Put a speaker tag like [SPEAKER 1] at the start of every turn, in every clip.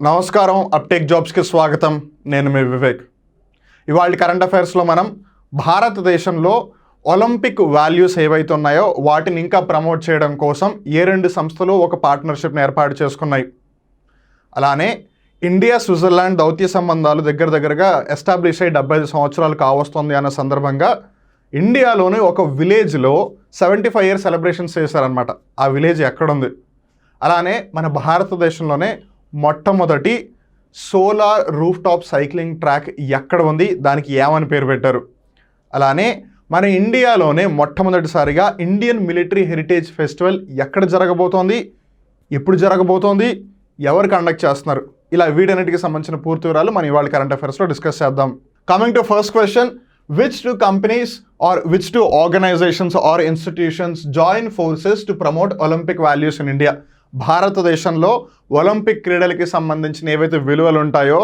[SPEAKER 1] నమస్కారం. అప్టేక్ జాబ్స్కి స్వాగతం. నేను మీ వివేక్. ఇవాళ కరెంట్ అఫైర్స్లో మనం భారతదేశంలో ఒలింపిక్ వాల్యూస్ ఏవైతే ఉన్నాయో వాటిని ఇంకా ప్రమోట్ చేయడం కోసం ఏ రెండు సంస్థలు ఒక పార్ట్నర్షిప్ని ఏర్పాటు చేసుకున్నాయి. అలానే ఇండియా స్విట్జర్లాండ్ దౌత్య సంబంధాలు దగ్గరగా ఎస్టాబ్లిష్ అయ్యి 75 సంవత్సరాలు కావస్తుంది అన్న సందర్భంగా ఇండియాలోని ఒక విలేజ్లో 75 ఇయర్ సెలబ్రేషన్స్ చేశారనమాట. ఆ విలేజ్ ఎక్కడుంది? అలానే మన భారతదేశంలోనే మొట్టమొదటి solar roof top cycling track ఎక్కడ ఉంది, దానికి ఏమని పేరు పెట్టారు? అలానే మన ఇండియాలోనే మొట్టమొదటిసారిగా ఇండియన్ మిలిటరీ హెరిటేజ్ ఫెస్టివల్ ఎక్కడ జరగబోతోంది, ఎప్పుడు జరగబోతోంది, ఎవరు కండక్ట్ చేస్తున్నారు? ఇలా వీటన్నిటికి సంబంధించిన పూర్తి వివరాలు మనం ఇవాళ కరెంట్ అఫైర్స్లో డిస్కస్ చేద్దాం. Coming to first question, which two companies or which two organizations or institutions join forces to promote Olympic values in India? భారతదేశంలో ఒలింపిక్ క్రీడలకి సంబంధించిన ఏవైతే విలువలు ఉంటాయో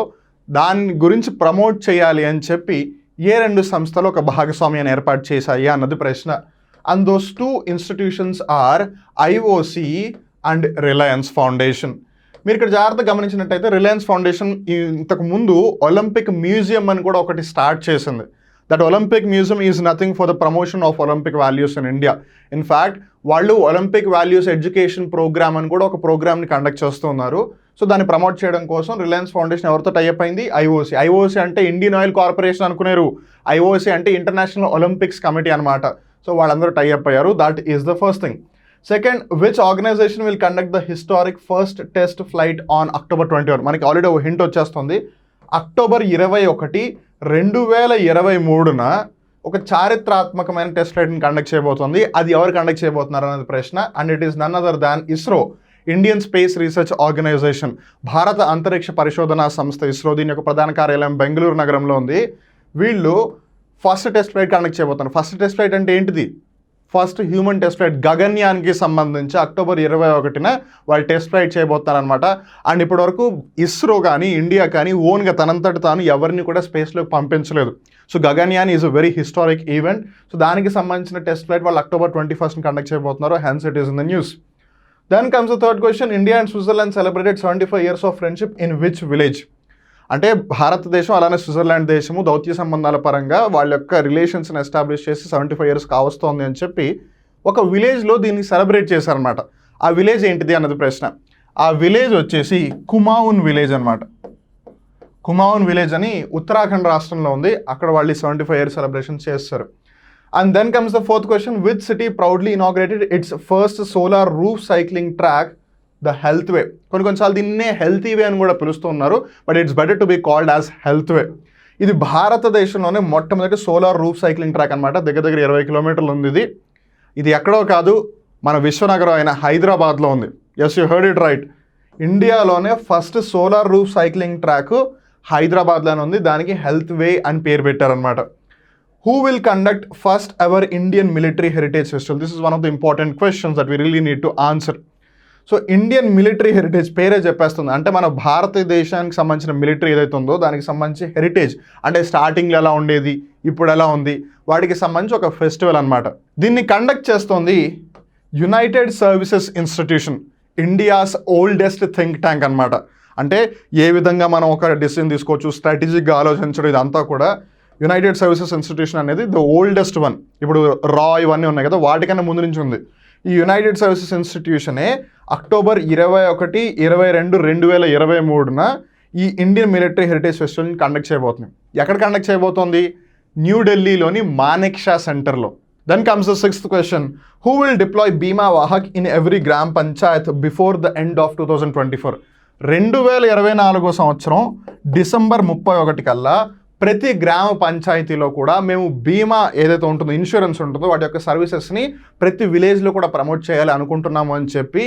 [SPEAKER 1] దాని గురించి ప్రమోట్ చేయాలి అని చెప్పి ఏ రెండు సంస్థలు ఒక భాగస్వామ్యాన్ని ఏర్పాటు చేశాయి అన్నది ప్రశ్న. And those two institutions are IOC and Reliance foundation. మీరు ఇక్కడ జాగ్రత్తగా గమనించినట్టయితే రిలయన్స్ ఫౌండేషన్ ఇంతకు ముందు ఒలింపిక్ మ్యూజియం అని కూడా ఒకటి స్టార్ట్ చేసింది. That Olympic museum is nothing for the promotion of Olympic values in India. In fact వాళ్ళు ఒలింపిక్ వాల్యూస్ ఎడ్యుకేషన్ ప్రోగ్రామ్ అని కూడా ఒక ప్రోగ్రామ్ని కండక్ట్ చేస్తున్నారు. సో దాన్ని ప్రమోట్ చేయడం కోసం రిలయన్స్ ఫౌండేషన్ ఎవరితో టైఅప్ అయింది? IOC అంటే ఇండియన్ ఆయిల్ కార్పొరేషన్ అనుకున్నారు. IOC అంటే ఇంటర్నేషనల్ ఒలింపిక్స్ కమిటీ అనమాట. సో వాళ్ళందరూ టైఅప్ అయ్యారు. That is the first thing. Second, which organisation will conduct the historic first test flight on October 21? మనకి ఆల్రెడీ ఒక హింట్ వచ్చేస్తుంది. అక్టోబర్ 21, 2023న ఒక చారిత్రాత్మకమైన టెస్ట్ ఫ్లైట్ని కండక్ట్ చేయబోతుంది. అది ఎవరు కండక్ట్ చేయబోతున్నారు అనేది ప్రశ్న. And it is none other than ISRO, Indian space research organisation, భారత అంతరిక్ష పరిశోధనా సంస్థ ఇస్రో. దీని యొక్క ప్రధాన కార్యాలయం బెంగళూరు నగరంలో ఉంది. వీళ్ళు ఫస్ట్ టెస్ట్ ఫ్లైట్ కండక్ట్ చేయబోతున్నారు. ఫస్ట్ టెస్ట్ ఫ్లైట్ అంటే ఏంటిది? ఫస్ట్ హ్యూమన్ టెస్ట్ ఫ్లైట్ గగన్యాన్కి సంబంధించి అక్టోబర్ 21న వాళ్ళు టెస్ట్ ఫ్లైట్ చేయబోతున్నారనమాట. అండ్ ఇప్పటివరకు ఇస్రో కానీ ఇండియా కానీ ఓన్గా తనంతటి తాను ఎవరిని కూడా స్పేస్లోకి పంపించలేదు. So Gaganyaan is a very historic event. So దానికి సంబంధించిన టెస్ట్ ఫ్లైట్ వాళ్ళు October 21ని కండక్ట్ చేయబోతున్నారు. Hence it is in the news. Then comes the third question, India and Switzerland celebrated 75 years of friendship in which village? అంటే భారతదేశం అలానే Switzerland దేశము దౌత్య సంబంధాల పరంగా వాళ్ళ యొక్క రిలేషన్స్ని ఎస్టాబ్లిష్ చేసి 75 years కావస్తోంది అని చెప్పి ఒక విలేజ్లో దీన్ని సెలబ్రేట్ చేశారనమాట. ఆ విలేజ్ ఏంటిది అన్నది ప్రశ్న. ఆ విలేజ్ వచ్చేసి కుమావున్ విలేజ్ అనమాట. కుమావున్ విలేజ్ అని ఉత్తరాఖండ్ రాష్ట్రంలో ఉంది. అక్కడ వాళ్ళు 75 years సెలబ్రేషన్ చేస్తారు. And then comes the fourth question, which city proudly inaugurated its first solar roof cycling track the health way? కొన్నిసార్లు దీన్నే హెల్తీ వే అని కూడా పిలుస్తున్నారు, but it's better to be called as health way. ఇది భారతదేశంలోనే మొట్టమొదటి solar roof cycling track అనమాట. దగ్గర 20 kilometers ఉంది. ఇది ఎక్కడో కాదు, మన విశ్వనగరం అయిన హైదరాబాద్లో ఉంది. Yes, you heard it right. ఇండియాలోనే first solar roof cycling track హైదరాబాద్లోనే ఉంది. దానికి హెల్త్ వే అని పేరు పెట్టారనమాట. Who will conduct first ever Indian military heritage festival? This is one of the important questions that we really need to answer. So Indian military heritage పేరే చెప్పేస్తుంది. అంటే మన భారతదేశానికి సంబంధించిన మిలిటరీ ఏదైతే ఉందో దానికి సంబంధించి హెరిటేజ్ అంటే స్టార్టింగ్లో ఎలా ఉండేది, ఇప్పుడు ఎలా ఉంది, వాటికి సంబంధించి ఒక ఫెస్టివల్ అనమాట. దీన్ని కండక్ట్ చేస్తోంది United services institution, India's oldest think tank అనమాట. అంటే ఏ విధంగా మనం ఒక డెసిషన్ తీసుకోవచ్చు, స్ట్రాటజిక్గా ఆలోచించడం, ఇదంతా కూడా యునైటెడ్ సర్వీసెస్ ఇన్స్టిట్యూషన్ అనేది ద ఓల్డెస్ట్ వన్. ఇప్పుడు రా ఇవన్నీ ఉన్నాయి కదా, వాటికన్నా ముందు నుంచి ఉంది. ఈ యునైటెడ్ సర్వీసెస్ ఇన్స్టిట్యూషనే అక్టోబర్ 21, 22, 2023న ఈ ఇండియన్ మిలిటరీ హెరిటేజ్ ఫెస్టివల్ని కండక్ట్ చేయబోతుంది. ఎక్కడ కండక్ట్ చేయబోతోంది? న్యూఢిల్లీలోని మానెక్షా సెంటర్లో. Then comes the sixth question, who will deploy Bima Vahak in every gram panchayat before the end of 2024? 2024 సంవత్సరం డిసెంబర్ 31 కల్లా ప్రతి గ్రామ పంచాయతీలో కూడా మేము బీమా ఏదైతే ఉంటుందో, ఇన్సూరెన్స్ ఉంటుందో వాటి యొక్క సర్వీసెస్ని ప్రతి విలేజ్లో కూడా ప్రమోట్ చేయాలి అనుకుంటున్నాము అని చెప్పి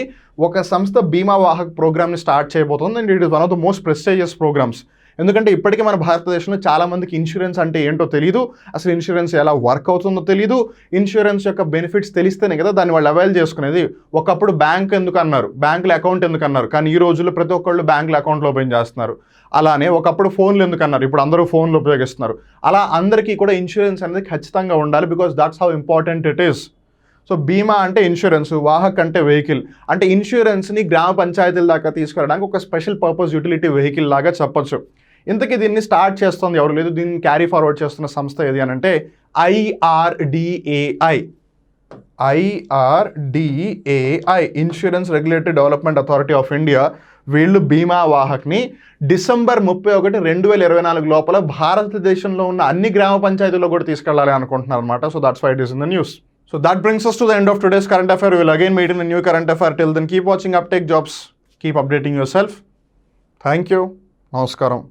[SPEAKER 1] ఒక సంస్థ బీమా వాహక్ ప్రోగ్రామ్ని స్టార్ట్ చేయబోతుంది. And it is one of the most prestigious programmes. ఎందుకంటే ఇప్పటికీ మన భారతదేశంలో చాలామందికి ఇన్సూరెన్స్ అంటే ఏంటో తెలియదు, అసలు ఇన్సూరెన్స్ ఎలా వర్క్ అవుతుందో తెలియదు. ఇన్సూరెన్స్ యొక్క బెనిఫిట్స్ తెలిస్తేనే కదా దాన్ని వాళ్ళు అవైల్ చేసుకునేది. ఒకప్పుడు బ్యాంక్ ఎందుకు అన్నారు, బ్యాంకులో అకౌంట్ ఎందుకు అన్నారు, కానీ ఈ రోజుల్లో ప్రతి ఒక్కళ్ళు బ్యాంకులో అకౌంట్లు ఓపెన్ చేస్తున్నారు. అలానే ఒకప్పుడు ఫోన్లు ఎందుకు అన్నారు, ఇప్పుడు అందరూ ఫోన్లు ఉపయోగిస్తున్నారు. అలా అందరికీ కూడా ఇన్సూరెన్స్ అనేది ఖచ్చితంగా ఉండాలి, because that's how important it is. So బీమా అంటే ఇన్సూరెన్స్, వాహక్ అంటే వెహికల్. అంటే ఇన్సూరెన్స్ని గ్రామ పంచాయతీల దాకా తీసుకెళ్ళడానికి ఒక స్పెషల్ పర్పస్ యూటిలిటీ వెహికల్ లాగా చెప్పొచ్చు. ఇంతకీ దీన్ని స్టార్ట్ చేస్తుంది ఎవరు, లేదు దీన్ని క్యారీ ఫార్వర్డ్ చేస్తున్న సంస్థ ఏది అని అంటే IRDAI. IRDAI, insurance regulatory development authority of India. వీళ్ళు బీమా వాహక్ని డిసెంబర్ 31, 2024 లోపల భారతదేశంలో ఉన్న అన్ని గ్రామ పంచాయతీల్లో కూడా తీసుకెళ్ళాలి అనుకుంటున్నారు అనమాట. So that's why it is in the news. So that brings us to the end of today's current affair. We will again meet in a new current affair. Till then, keep watching Uptake Jobs. Keep updating yourself. Thank you. Namaskaram.